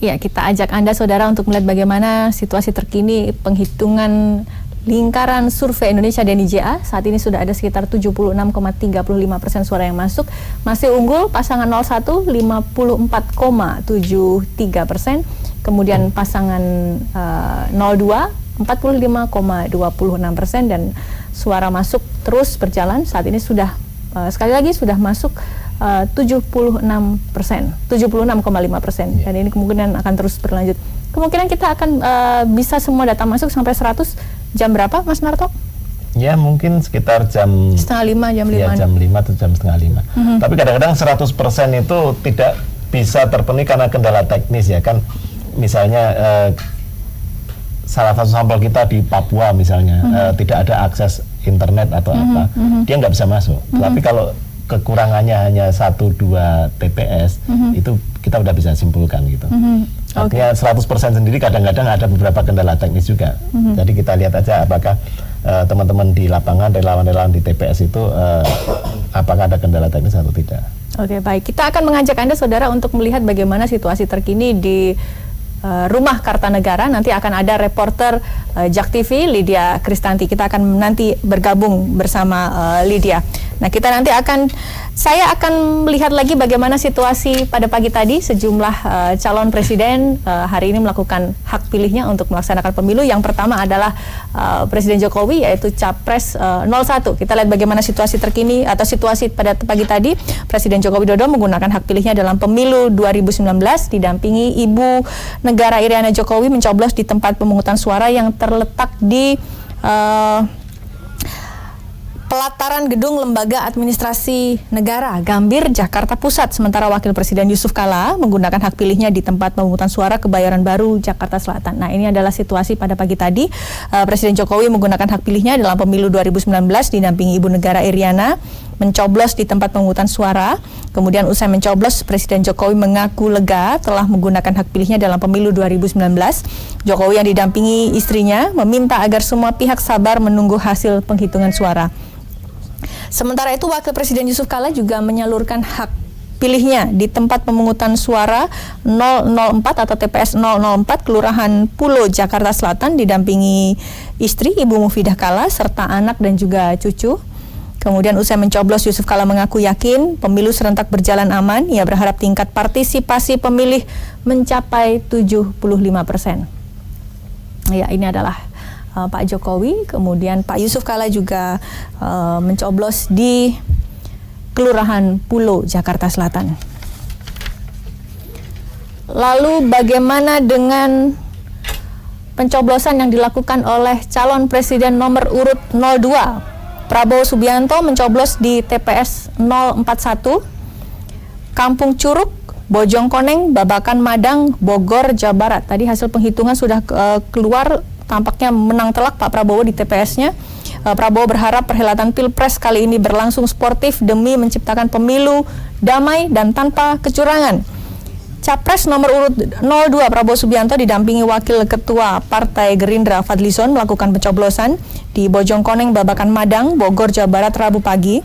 Ya, kita ajak Anda saudara untuk melihat bagaimana situasi terkini penghitungan lingkaran survei Indonesia DNIJA. Saat ini sudah ada sekitar 76,35% suara yang masuk. Masih unggul pasangan 01 54,73%. Kemudian pasangan 02 45,26%, dan suara masuk terus berjalan. Saat ini sudah sekali lagi sudah masuk 76%, 76,5%, dan ini kemungkinan akan terus berlanjut. Kemungkinan kita akan bisa semua data masuk sampai 100 jam berapa, Mas Narto? Ya, mungkin sekitar jam setengah 5, jam 5. Ya, jam 5 atau jam setengah 5. Tapi kadang-kadang 100% itu tidak bisa terpenuhi karena kendala teknis ya kan. Misalnya salah satu sampel kita di Papua misalnya tidak ada akses internet atau apa, dia nggak bisa masuk. Tapi kalau kekurangannya hanya 1-2 TPS, itu kita udah bisa simpulkan gitu. Artinya 100% sendiri kadang-kadang ada beberapa kendala teknis juga. Jadi kita lihat aja apakah teman-teman di lapangan, relawan-relawan di TPS itu apakah ada kendala teknis atau tidak. Oke, baik. Kita akan mengajak Anda saudara untuk melihat bagaimana situasi terkini di Rumah Kartanegara. Nanti akan ada reporter JAK TV Lydia Kristanti. Kita akan nanti bergabung bersama Lydia. Nah, saya akan melihat lagi bagaimana situasi pada pagi tadi. Sejumlah calon presiden hari ini melakukan hak pilihnya untuk melaksanakan pemilu. Yang pertama adalah Presiden Jokowi, yaitu Capres 01. Kita lihat bagaimana situasi terkini atau situasi pada pagi tadi. Presiden Joko Widodo menggunakan hak pilihnya dalam pemilu 2019, didampingi Ibu Negara Iriana Jokowi mencoblos di tempat pemungutan suara yang terletak di pelataran Gedung Lembaga Administrasi Negara Gambir, Jakarta Pusat. Sementara Wakil Presiden Yusuf Kala menggunakan hak pilihnya di tempat pemungutan suara Kebayoran Baru, Jakarta Selatan. Nah, ini adalah situasi pada pagi tadi. Presiden Jokowi menggunakan hak pilihnya dalam pemilu 2019 didampingi Ibu Negara Iriana mencoblos di tempat pemungutan suara. Kemudian usai mencoblos, Presiden Jokowi mengaku lega telah menggunakan hak pilihnya dalam pemilu 2019. Jokowi yang didampingi istrinya meminta agar semua pihak sabar menunggu hasil penghitungan suara. Sementara itu, Wakil Presiden Yusuf Kala juga menyalurkan hak pilihnya di tempat pemungutan suara 004 atau TPS 004 Kelurahan Pulo, Jakarta Selatan, didampingi istri Ibu Mufidah Kala serta anak dan juga cucu. Kemudian usai mencoblos, Yusuf Kala mengaku yakin pemilu serentak berjalan aman. Ia berharap tingkat partisipasi pemilih mencapai 75%. Ya, ini adalah Pak Jokowi. Kemudian Pak Yusuf Kala juga mencoblos di Kelurahan Pulo, Jakarta Selatan. Lalu bagaimana dengan pencoblosan yang dilakukan oleh calon presiden nomor urut 02? Prabowo Subianto mencoblos di TPS 041 Kampung Curug, Bojongkoneng, Babakan Madang, Bogor, Jawa Barat. Tadi hasil penghitungan sudah keluar, tampaknya menang telak Pak Prabowo di TPS-nya. Prabowo berharap perhelatan Pilpres kali ini berlangsung sportif demi menciptakan pemilu damai dan tanpa kecurangan. Capres nomor urut 02 Prabowo Subianto didampingi Wakil Ketua Partai Gerindra Fadlizon melakukan pencoblosan di Bojongkoneng, Babakan Madang, Bogor, Jawa Barat Rabu pagi.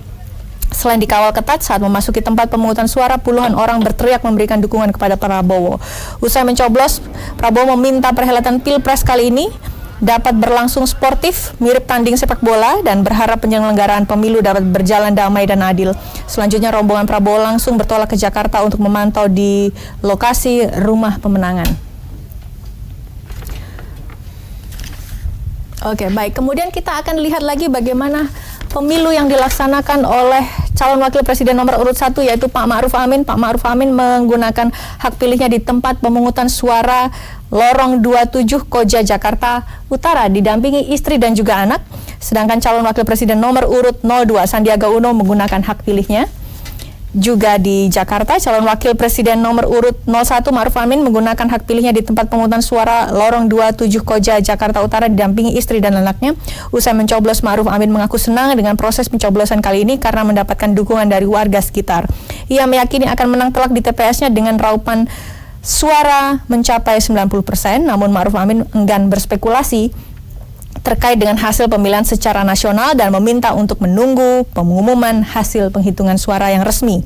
Selain dikawal ketat saat memasuki tempat pemungutan suara, puluhan orang berteriak memberikan dukungan kepada Prabowo. Usai mencoblos, Prabowo meminta perhelatan Pilpres kali ini dapat berlangsung sportif, mirip tanding sepak bola, dan berharap penyelenggaraan pemilu dapat berjalan damai dan adil. Selanjutnya, rombongan Prabowo langsung bertolak ke Jakarta untuk memantau di lokasi rumah pemenangan. Oke, baik. Kemudian kita akan lihat lagi bagaimana pemilu yang dilaksanakan oleh calon wakil presiden nomor urut 1, yaitu Pak Ma'ruf Amin. Pak Ma'ruf Amin menggunakan hak pilihnya di tempat pemungutan suara Lorong 27 Koja, Jakarta Utara, didampingi istri dan juga anak. Sedangkan calon wakil presiden nomor urut 02 Sandiaga Uno menggunakan hak pilihnya juga di Jakarta. Calon wakil presiden nomor urut 01 Ma'ruf Amin menggunakan hak pilihnya di tempat pemungutan suara Lorong 27 Koja, Jakarta Utara, didampingi istri dan anaknya. Usai mencoblos, Ma'ruf Amin mengaku senang dengan proses pencoblosan kali ini karena mendapatkan dukungan dari warga sekitar. Ia meyakini akan menang telak di TPS-nya dengan raupan suara mencapai 90%, namun Ma'ruf Amin enggan berspekulasi terkait dengan hasil pemilihan secara nasional dan meminta untuk menunggu pengumuman hasil penghitungan suara yang resmi.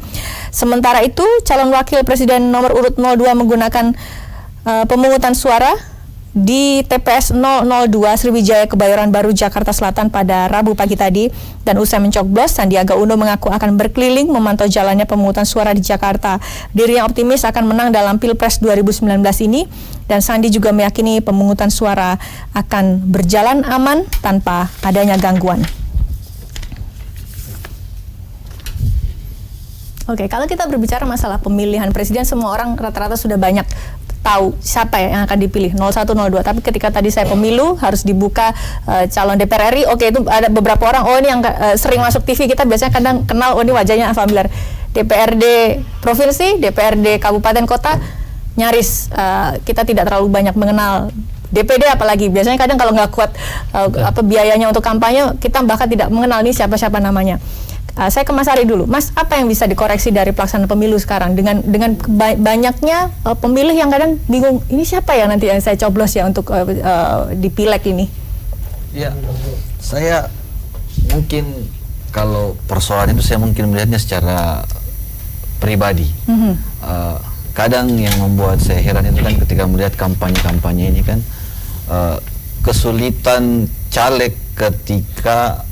Sementara itu, calon wakil presiden nomor urut 02 menggunakan pemungutan suara di TPS 002 Sriwijaya Kebayoran Baru Jakarta Selatan pada Rabu pagi tadi, dan usai mencoblos, Sandiaga Uno mengaku akan berkeliling memantau jalannya pemungutan suara di Jakarta. Dirinya optimis akan menang dalam Pilpres 2019 ini, dan Sandi juga meyakini pemungutan suara akan berjalan aman tanpa adanya gangguan. Oke, kalau kita berbicara masalah pemilihan presiden, semua orang rata-rata sudah banyak tahu siapa yang akan dipilih, 01, 02. Tapi ketika tadi saya pemilu harus dibuka calon DPR RI, oke, itu ada beberapa orang, oh ini yang sering masuk TV, kita biasanya kadang kenal, oh ini wajahnya familiar. DPRD provinsi, DPRD kabupaten kota, nyaris kita tidak terlalu banyak mengenal. DPD apalagi, biasanya kadang kalau nggak kuat biayanya untuk kampanye, kita bahkan tidak mengenal ini siapa-siapa namanya. Saya ke Mas Ari dulu. Mas, apa yang bisa dikoreksi dari pelaksanaan pemilu sekarang dengan banyaknya pemilih yang kadang bingung, ini siapa ya nanti yang saya coblos ya untuk di pileg ini? Ya, saya mungkin kalau persoalan itu saya mungkin melihatnya secara pribadi. Kadang yang membuat saya heran itu kan ketika melihat kampanye-kampanye ini kan kesulitan caleg ketika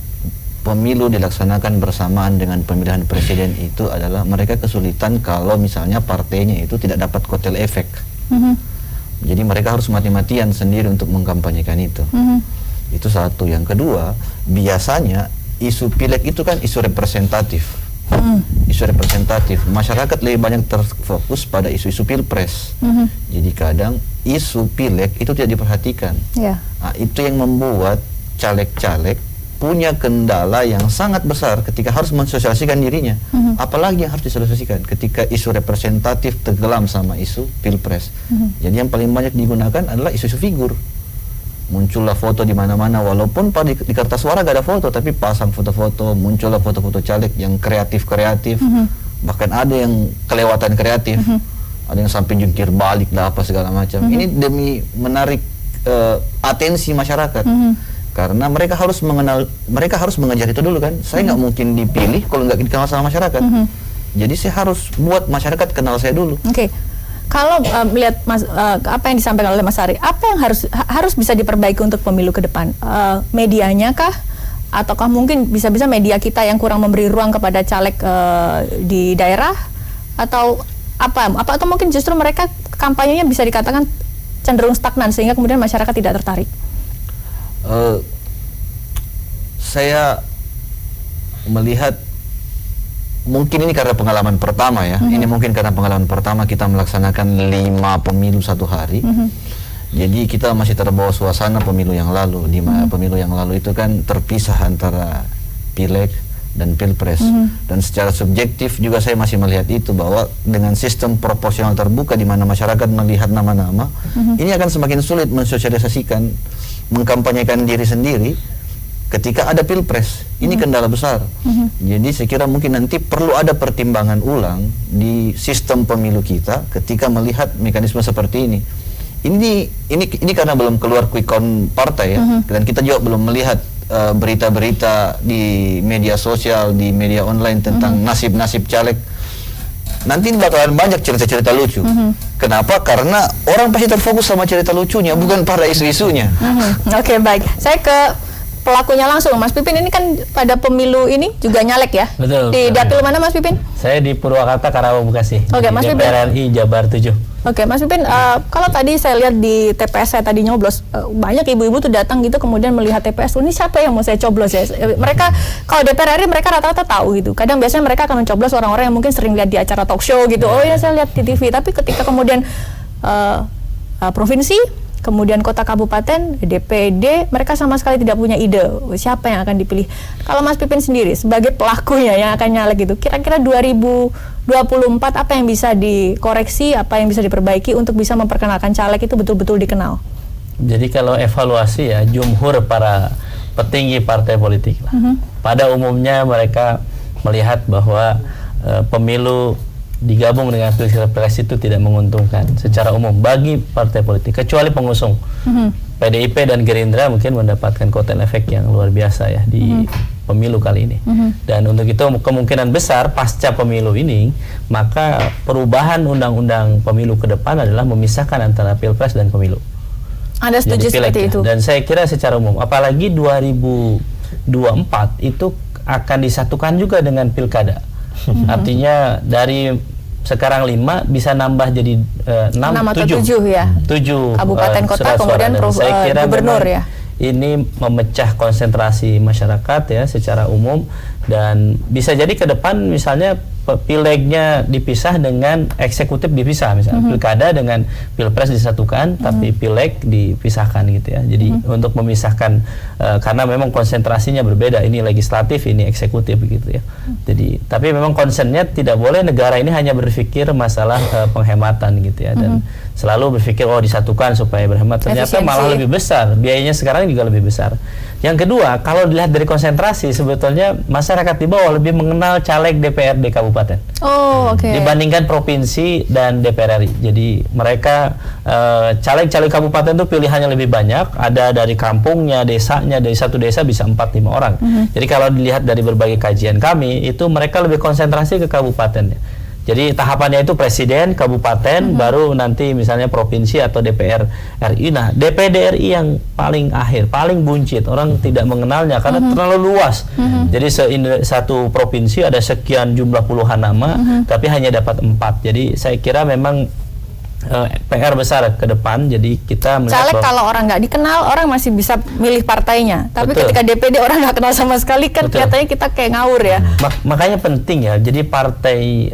pemilu dilaksanakan bersamaan dengan pemilihan presiden itu adalah mereka kesulitan kalau misalnya partainya itu tidak dapat kotel efek. Jadi mereka harus mati-matian sendiri untuk mengkampanyekan itu. Itu satu. Yang kedua, biasanya isu pileg itu kan isu representatif. Isu representatif. Masyarakat lebih banyak terfokus pada isu-isu pilpres. Jadi kadang isu pileg itu tidak diperhatikan. Nah, itu yang membuat caleg-caleg punya kendala yang sangat besar ketika harus mensosialisasikan dirinya. Apalagi yang harus disosialisasikan ketika isu representatif tenggelam sama isu pilpres. Jadi yang paling banyak digunakan adalah isu-isu figur. Muncullah foto di mana-mana, walaupun di kertas suara gak ada foto, tapi pasang foto-foto, muncullah foto-foto caleg yang kreatif-kreatif. Bahkan ada yang kelewatan kreatif. Ada yang sampai jungkir balik lah apa segala macam. Ini demi menarik atensi masyarakat. Karena mereka harus mengejar itu dulu kan. Saya nggak mungkin dipilih kalau nggak dikenal sama masyarakat. Jadi saya harus buat masyarakat kenal saya dulu. Oke. Kalau melihat apa yang disampaikan oleh Mas Ari, apa yang harus bisa diperbaiki untuk pemilu ke depan? Medianya kah? Ataukah mungkin bisa-bisa media kita yang kurang memberi ruang kepada caleg di daerah? Atau apa? Atau mungkin justru mereka kampanyenya bisa dikatakan cenderung stagnan sehingga kemudian masyarakat tidak tertarik? Saya melihat mungkin ini karena pengalaman pertama ya. Ini mungkin karena pengalaman pertama kita melaksanakan 5 pemilu satu hari. Jadi kita masih terbawa suasana pemilu yang lalu. Di pemilu yang lalu itu kan terpisah antara pileg dan pilpres. Dan secara subjektif juga saya masih melihat itu, bahwa dengan sistem proporsional terbuka di mana masyarakat melihat nama-nama, ini akan semakin sulit mensosialisasikan, mengkampanyekan diri sendiri ketika ada pilpres. Ini kendala besar. Jadi saya kira mungkin nanti perlu ada pertimbangan ulang di sistem pemilu kita ketika melihat mekanisme seperti ini. Ini karena belum keluar quick count partai ya, dan kita juga belum melihat berita-berita di media sosial, di media online tentang nasib-nasib caleg. Nanti bakalan banyak cerita-cerita lucu. Kenapa? Karena orang pasti terfokus sama cerita lucunya, bukan pada isu-isunya. Oke, baik. Saya ke pelakunya langsung. Mas Pipin ini kan pada pemilu ini juga nyalek ya? Betul. Di dapil mana Mas Pipin? Saya di Purwakarta, Karawang, Bekasi. Oke, Mas Pipin. DPR RI Jabar 7. Oke, Mas Pipin, kalau tadi saya lihat di TPS saya tadi nyoblos, banyak ibu-ibu tuh datang gitu kemudian melihat TPS, ini siapa yang mau saya coblos ya? Mereka, kalau DPR RI mereka rata-rata tahu gitu. Kadang biasanya mereka akan mencoblos orang-orang yang mungkin sering lihat di acara talk show gitu. Oh ya, saya lihat di TV. Tapi ketika kemudian provinsi, kemudian kota kabupaten, DPD, mereka sama sekali tidak punya ide siapa yang akan dipilih. Kalau Mas Pipin sendiri sebagai pelakunya yang akan nyalek gitu, kira-kira 2024 apa yang bisa dikoreksi, apa yang bisa diperbaiki untuk bisa memperkenalkan caleg itu betul-betul dikenal? Jadi kalau evaluasi ya, jumhur para petinggi partai politik lah. Pada umumnya mereka melihat bahwa pemilu digabung dengan pilpres itu tidak menguntungkan secara umum bagi partai politik, kecuali pengusung. PDIP dan Gerindra mungkin mendapatkan kotel efek yang luar biasa ya di pemilu kali ini. Dan untuk itu kemungkinan besar pasca pemilu ini, maka perubahan undang-undang pemilu ke depan adalah memisahkan antara pilpres dan pemilu. Anda setuju Jadi pileg seperti ya. itu? Dan saya kira secara umum, apalagi 2024 itu akan disatukan juga dengan pilkada. Artinya dari sekarang 5 bisa nambah jadi 6 atau 7 ya. 7 kabupaten kota surat suara. kemudian Dan saya kira gubernur memang ya. ini memecah konsentrasi masyarakat ya secara umum, dan bisa jadi ke depan misalnya pilegnya dipisah dengan eksekutif dipisah, misalnya pilkada dengan pilpres disatukan tapi pileg dipisahkan gitu ya. Jadi untuk memisahkan karena memang konsentrasinya berbeda, ini legislatif ini eksekutif gitu ya. Jadi tapi memang concernnya tidak boleh negara ini hanya berpikir masalah penghematan gitu ya, dan selalu berpikir oh disatukan supaya berhemat, ternyata malah lebih besar biayanya, sekarang juga lebih besar. Yang kedua, kalau dilihat dari konsentrasi, sebetulnya masyarakat di bawah lebih mengenal caleg DPRD kabupaten dibandingkan provinsi dan DPR RI. Jadi mereka caleg-caleg kabupaten itu pilihannya lebih banyak, ada dari kampungnya, desanya, dari satu desa bisa 4-5 orang. Jadi kalau dilihat dari berbagai kajian kami, itu mereka lebih konsentrasi ke kabupatennya. Jadi tahapannya itu presiden, kabupaten, baru nanti misalnya provinsi atau DPR RI. Nah, DPD RI yang paling akhir, paling buncit, orang tidak mengenalnya karena terlalu luas. Jadi satu provinsi ada sekian jumlah puluhan nama, tapi hanya dapat 4. Jadi saya kira memang PR besar ke depan. Jadi kita caleg kalau orang nggak dikenal, orang masih bisa milih partainya. Tapi ketika DPD orang nggak kenal sama sekali, kan kelihatannya kita kayak ngawur ya. Makanya penting ya. Jadi partai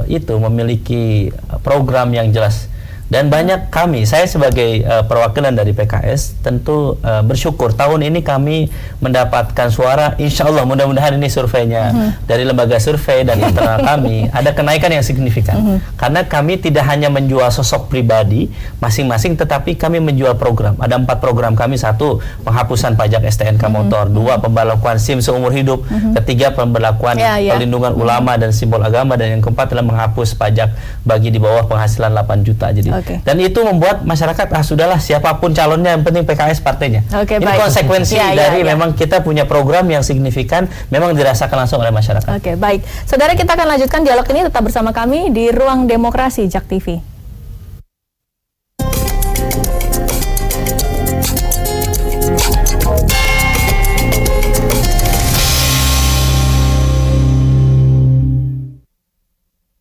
itu memiliki program yang jelas. Dan banyak kami, saya sebagai perwakilan dari PKS tentu bersyukur tahun ini kami mendapatkan suara, insya Allah mudah-mudahan ini surveinya dari lembaga survei dan internal kami ada kenaikan yang signifikan. Karena kami tidak hanya menjual sosok pribadi masing-masing, tetapi kami menjual program. Ada 4 program kami: 1, penghapusan pajak STNK motor; 2, pemberlakuan SIM seumur hidup; 3, pemberlakuan perlindungan ulama dan simbol agama; dan yang keempat adalah menghapus pajak bagi di bawah penghasilan 8 juta. Jadi dan itu membuat masyarakat sudahlah siapapun calonnya yang penting PKS partainya. Ini konsekuensi dari memang kita punya program yang signifikan, memang dirasakan langsung oleh masyarakat. Baik. Saudara, kita akan lanjutkan dialog ini, tetap bersama kami di Ruang Demokrasi JAK TV.